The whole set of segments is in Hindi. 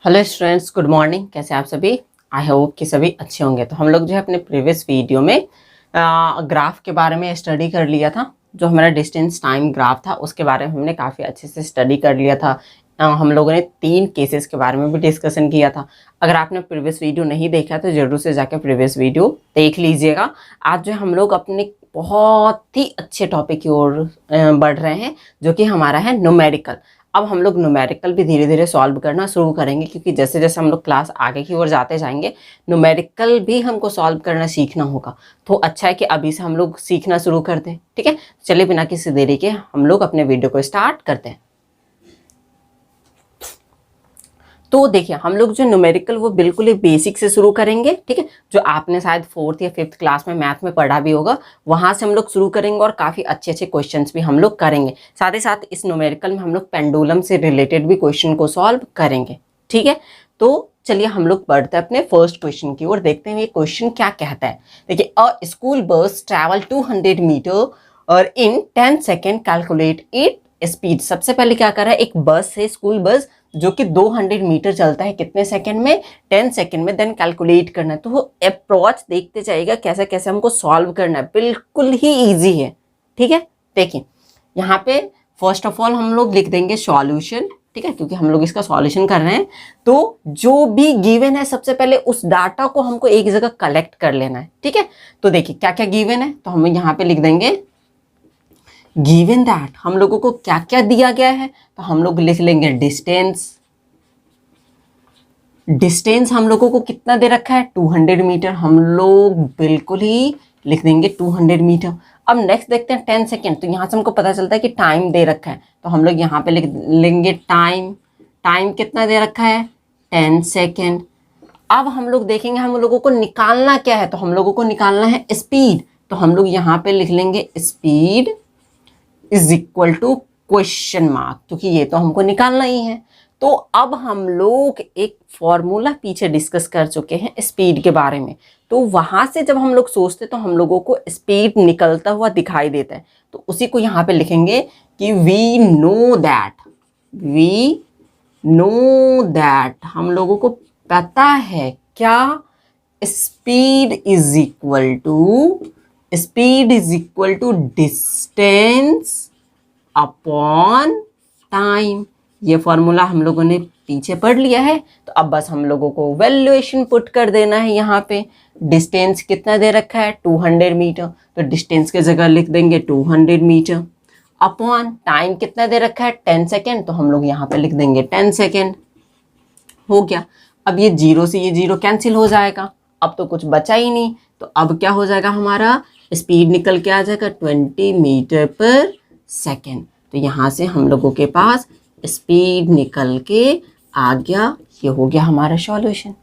Hello students, good morning. कैसे आप सभी? आई होप कि सभी अच्छे होंगे। तो हम लोग जो है अपने प्रीवियस वीडियो में ग्राफ के बारे में स्टडी कर लिया था। जो हमारा डिस्टेंस टाइम ग्राफ था उसके बारे में हमने काफ़ी अच्छे से स्टडी कर लिया था। हम लोगों ने 3 केसेस के बारे में भी डिस्कशन किया था। अगर आपने प्रीवियस वीडियो नहीं देखा तो ज़रूर से जाकर प्रीवियस वीडियो देख लीजिएगा। आज जो हम लोग अपने बहुत ही अच्छे टॉपिक की ओर बढ़ रहे हैं, जो कि हमारा है न्यूमेरिकल। अब हम लोग न्यूमेरिकल भी धीरे धीरे सॉल्व करना शुरू करेंगे, क्योंकि जैसे जैसे हम लोग क्लास आगे की ओर जाते जाएंगे न्यूमेरिकल भी हमको सॉल्व करना सीखना होगा। तो अच्छा है कि अभी से हम लोग सीखना शुरू कर दें। ठीक है, चलिए बिना किसी देरी के हम लोग अपने वीडियो को स्टार्ट करते हैं। तो देखिए, हम लोग जो न्यूमेरिकल वो बिल्कुल ही बेसिक से शुरू करेंगे। ठीक है, जो आपने शायद 4th या 5th क्लास में मैथ में पढ़ा भी होगा, वहां से हम लोग शुरू करेंगे और काफ़ी अच्छे अच्छे क्वेश्चंस भी हम लोग करेंगे। साथ ही साथ इस न्यूमेरिकल में हम लोग पेंडुलम से रिलेटेड भी क्वेश्चन को सॉल्व करेंगे। ठीक है, तो चलिए हम लोग बढ़ते हैं अपने फर्स्ट क्वेश्चन की ओर। देखते हैं ये क्वेश्चन क्या कहता है। देखिए, a school bus travel 200 metre और in 10 second calculate it speed. सबसे पहले क्या कर रहा है, एक बस है, स्कूल बस, जो कि 200 मीटर चलता है कितने सेकंड में? 10 सेकंड में। देन कैलकुलेट करना है। तो वो अप्रोच देखते जाइएगा कैसे कैसे हमको सॉल्व करना है। बिल्कुल ही इजी है। ठीक है, देखिए यहाँ पे फर्स्ट ऑफ ऑल हम लोग लिख देंगे सॉल्यूशन। ठीक है, क्योंकि हम लोग इसका सॉल्यूशन कर रहे हैं। तो जो भी गिवन है सबसे पहले उस डाटा को हमको एक जगह कलेक्ट कर लेना है। ठीक है, तो देखिए क्या क्या गिवन है, तो हम यहाँ पे लिख देंगे गिवन दैट। हम लोगों को क्या क्या दिया गया है, तो हम लोग लिख लेंगे डिस्टेंस। डिस्टेंस हम लोगों को कितना दे रखा है? 200 मीटर। हम लोग बिल्कुल ही लिख देंगे 200 मीटर। अब नेक्स्ट देखते हैं 10 सेकेंड। तो यहाँ से हमको पता चलता है कि टाइम दे रखा है, तो हम लोग यहाँ पे लिख लेंगे टाइम। टाइम कितना दे रखा है? 10 सेकेंड। अब हम लोग देखेंगे हम लोगों को निकालना क्या है, तो हम लोगों को निकालना है स्पीड। तो हम लोग यहाँ पे लिख लेंगे speed is equal to question mark, क्योंकि ये तो हमको निकालना ही है। तो अब हम लोग एक फॉर्मूला पीछे डिस्कस कर चुके हैं स्पीड के बारे में। तो वहां से जब हम लोग सोचते तो हम लोगों को स्पीड निकलता हुआ दिखाई देता है, तो उसी को यहाँ पे लिखेंगे कि वी नो दैट हम लोगों को पता है क्या? Speed is equal to distance upon time. ये फॉर्मूला हम लोगों ने पीछे पढ़ लिया है। तो अब बस हम लोगों को वैल्यूएशन पुट कर देना है। यहाँ पे डिस्टेंस कितना दे रखा है? 200 मीटर। तो डिस्टेंस के जगह लिख देंगे 200 मीटर अपॉन टाइम कितना दे रखा है? 10 सेकेंड। तो हम लोग यहाँ पे लिख देंगे 10 सेकेंड। हो गया। अब ये जीरो से ये जीरो कैंसिल हो जाएगा, अब तो कुछ बचा ही नहीं। तो अब क्या हो जाएगा, हमारा स्पीड निकल के आ जाएगा 20 मीटर पर सेकेंड। तो यहाँ से हम लोगों के पास स्पीड निकल के आ गया। ये हो गया हमारा सॉल्यूशन।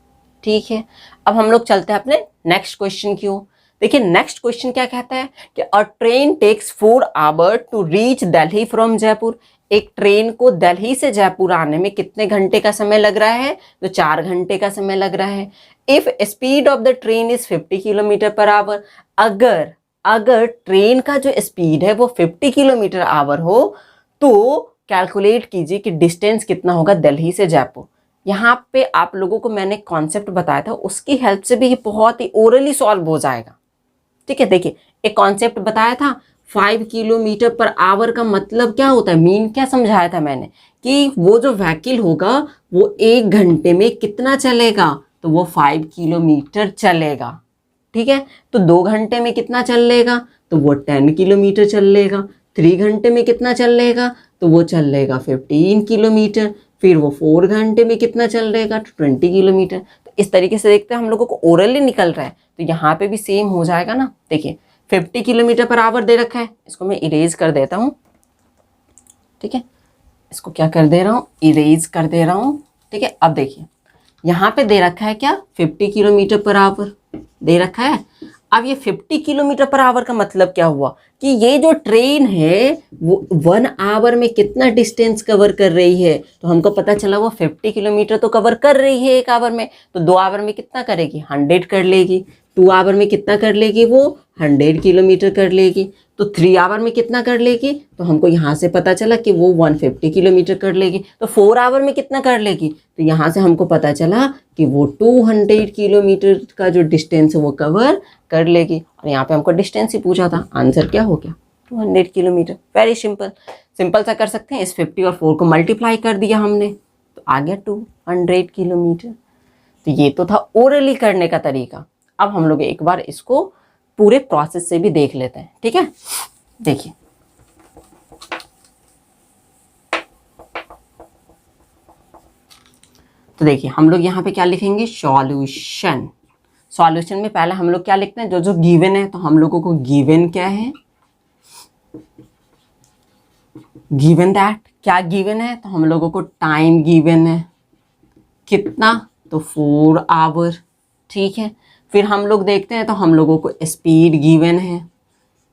ठीक है, अब हम लोग चलते हैं अपने नेक्स्ट क्वेश्चन की ओर। देखिए नेक्स्ट क्वेश्चन क्या कहता है कि a train takes 4 hour to reach Delhi from Jaipur. एक ट्रेन को दिल्ली से जयपुर आने में कितने घंटे का समय लग रहा है? तो 4 घंटे का समय लग रहा है। If speed of the train is 50 kilometre per our. अगर ट्रेन का जो स्पीड है वो 50 किलोमीटर आवर हो, तो कैलकुलेट कीजिए कि डिस्टेंस कितना होगा दिल्ली से जयपुर। यहाँ पे आप लोगों को मैंने कॉन्सेप्ट बताया था, उसकी हेल्प से भी ये बहुत ही ओरली सॉल्व हो जाएगा। ठीक है, देखिए एक कॉन्सेप्ट बताया था 5 किलोमीटर पर आवर का मतलब क्या होता है, मीन क्या समझाया था मैंने, कि वो जो व्हीकल होगा वो 1 घंटे में कितना चलेगा? तो वो 5 किलोमीटर चलेगा। ठीक है, तो 2 घंटे में कितना चल लेगा? तो वो 10 किलोमीटर चल लेगा। 3 घंटे में कितना चल लेगा? तो वो चल लेगा 15 किलोमीटर। फिर वो 4 घंटे में कितना चल लेगा? तो 20 किलोमीटर। तो इस तरीके से देखते हैं हम लोगों को ओरली निकल रहा है, तो यहाँ पे भी सेम हो जाएगा ना। देखिए 50 किलोमीटर पर आवर दे रखा है, इसको मैं इरेज कर देता हूँ। ठीक है, इसको क्या कर दे रहा हूँ, इरेज कर दे रहा हूँ। ठीक है, अब देखिए यहाँ पे दे रखा है क्या? 50 किलोमीटर पर आवर दे रखा है। अब ये 50 किलोमीटर पर आवर का मतलब क्या हुआ कि ये जो ट्रेन है वो 1 आवर में कितना डिस्टेंस कवर कर रही है? तो हमको पता चला वो 50 किलोमीटर तो कवर कर रही है 1 आवर में, तो 2 आवर में कितना करेगी? 100 कर लेगी। 2 आवर में कितना कर लेगी वो 100 किलोमीटर कर लेगी। तो 3 आवर में कितना कर लेगी, तो हमको यहाँ से पता चला कि वो 150 किलोमीटर कर लेगी। तो 4 आवर में कितना कर लेगी, तो यहाँ से हमको पता चला कि वो 200 किलोमीटर का जो डिस्टेंस है वो कवर कर लेगी। और यहाँ पे हमको डिस्टेंस ही पूछा था, आंसर क्या हो गया 200 किलोमीटर। वेरी सिंपल, सिंपल सा कर सकते हैं। इस 50 और 4 को मल्टीप्लाई कर दिया हमने तो आ गया 200 किलोमीटर। तो ये तो था ओरली करने का तरीका। अब हम लोग एक बार इसको पूरे प्रोसेस से भी देख लेते हैं, ठीक है। देखिए तो देखिए हम लोग यहाँ पे क्या लिखेंगे, सॉल्यूशन। सॉल्यूशन में पहले हम लोग क्या लिखते हैं, जो जो गिवन है। तो हम लोगों को गिवन क्या है, गिवन दैट, क्या गिवन है, तो हम लोगों को टाइम गिवन है, कितना, तो 4 आवर, ठीक है। फिर हम लोग देखते हैं तो हम लोगों को स्पीड गिवन है,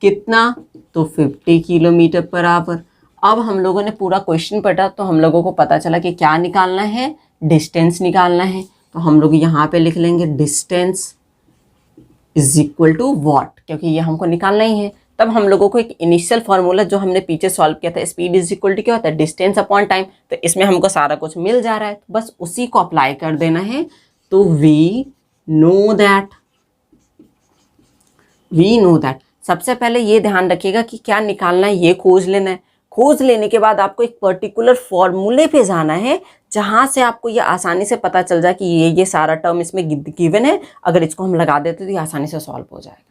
कितना, तो 50 किलोमीटर पर आवर। अब हम लोगों ने पूरा क्वेश्चन पढ़ा तो हम लोगों को पता चला कि क्या निकालना है, डिस्टेंस निकालना है। तो हम लोग यहाँ पे लिख लेंगे distance is equal to what, क्योंकि ये हमको निकालना ही है। तब हम लोगों को एक इनिशियल फार्मूला जो हमने पीछे सॉल्व किया था, स्पीड इज इक्वल टू क्या होता है, डिस्टेंस अपॉन टाइम। तो इसमें हमको सारा कुछ मिल जा रहा है, तो बस उसी को अप्लाई कर देना है। तो वी नो दैट, सबसे पहले ये ध्यान रखिएगा कि क्या निकालना है, ये खोज लेना है। खोज लेने के बाद आपको एक पर्टिकुलर फॉर्मूले पे जाना है, जहाँ से आपको ये आसानी से पता चल जाए कि ये सारा टर्म इसमें गिवन है। अगर इसको हम लगा देते तो ये आसानी से सॉल्व हो जाएगा।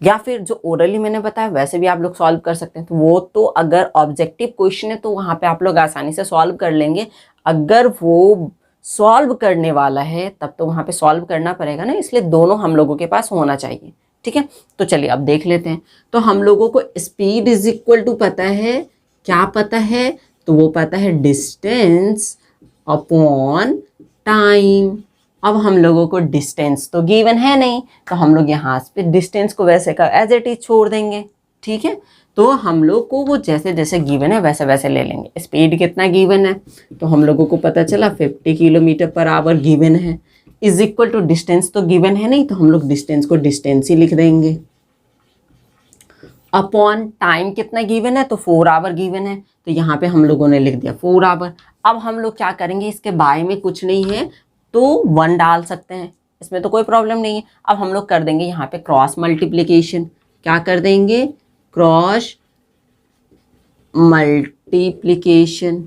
या फिर जो ओरली मैंने बताया वैसे भी आप लोग सॉल्व कर सकते हैं। तो वो तो अगर ऑब्जेक्टिव क्वेश्चन है तो वहाँ पे आप लोग आसानी से सॉल्व कर लेंगे। अगर वो सॉल्व करने वाला है तब तो वहाँ पे सॉल्व करना पड़ेगा ना, इसलिए दोनों हम लोगों के पास होना चाहिए, ठीक है। तो चलिए अब देख लेते हैं। तो हम लोगों को स्पीड इज इक्वल टू पता है, क्या पता है, तो वो पता है डिस्टेंस अपॉन टाइम। अब हम लोगों को डिस्टेंस तो गिवन है नहीं, तो हम लोग यहाँ पे डिस्टेंस को वैसे का एज इट इज छोड़ देंगे, ठीक है। तो हम लोग को वो जैसे जैसे गिवन है वैसे वैसे ले लेंगे। स्पीड कितना गिवन है, तो हम लोगों को पता चला 50 किलोमीटर पर आवर गिवन है, इज इक्वल टू डिस्टेंस तो गिवन है नहीं, तो हम लोग डिस्टेंस को डिस्टेंस ही लिख देंगे। अपॉन टाइम कितना गिवन है, तो 4 आवर गिवन है, तो यहाँ पे हम लोगों ने लिख दिया 4 आवर। अब हम लोग क्या करेंगे, इसके बाय में कुछ नहीं है तो 1 डाल सकते हैं, इसमें तो कोई प्रॉब्लम नहीं है। अब हम लोग कर देंगे यहाँ पे क्रॉस मल्टीप्लिकेशन। क्या कर देंगे, क्रॉस मल्टीप्लिकेशन।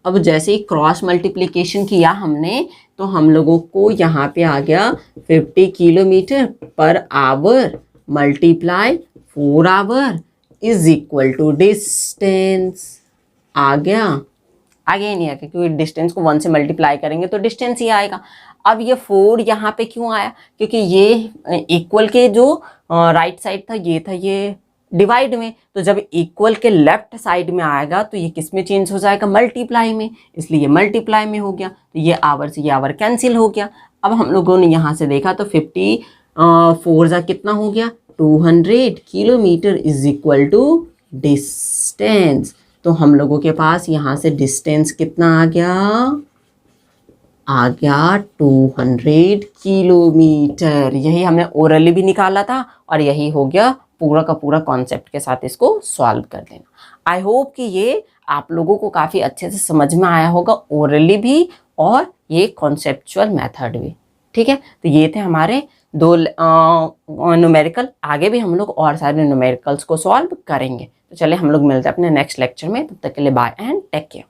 अब जैसे ही क्रॉस मल्टीप्लिकेशन किया हमने तो हम लोगों को यहाँ पे आ गया 50 kilometre per hour multiply 4 hour is equal to distance. आ गया, आगे ही नहीं आएगा क्योंकि डिस्टेंस को 1 से मल्टीप्लाई करेंगे तो डिस्टेंस ही आएगा। अब ये 4 यहाँ पे क्यों आया, क्योंकि ये इक्वल के जो राइट साइड था ये डिवाइड में, तो जब इक्वल के लेफ्ट साइड में आएगा तो ये किस में चेंज हो जाएगा, मल्टीप्लाई में, इसलिए ये मल्टीप्लाई में हो गया। तो ये आवर से ये आवर कैंसिल हो गया। अब हम लोगों ने यहाँ से देखा तो 50 4 जा कितना हो गया 200 kilometre is equal to distance. तो हम लोगों के पास यहाँ से डिस्टेंस कितना आ गया 200 किलोमीटर। यही हमने ओरली भी निकाला था और यही हो गया पूरा का पूरा कॉन्सेप्ट के साथ इसको सॉल्व कर देना। आई होप कि ये आप लोगों को काफ़ी अच्छे से समझ में आया होगा, ओरली भी और ये कॉन्सेप्चुअल मेथड भी, ठीक है। तो ये थे हमारे 2 न्यूमेरिकल। आगे भी हम लोग और सारे न्यूमेरिकल्स को सॉल्व करेंगे। तो चलिए हम लोग मिलते हैं अपने नेक्स्ट लेक्चर में, तब तक के लिए बाय एंड टेक केयर।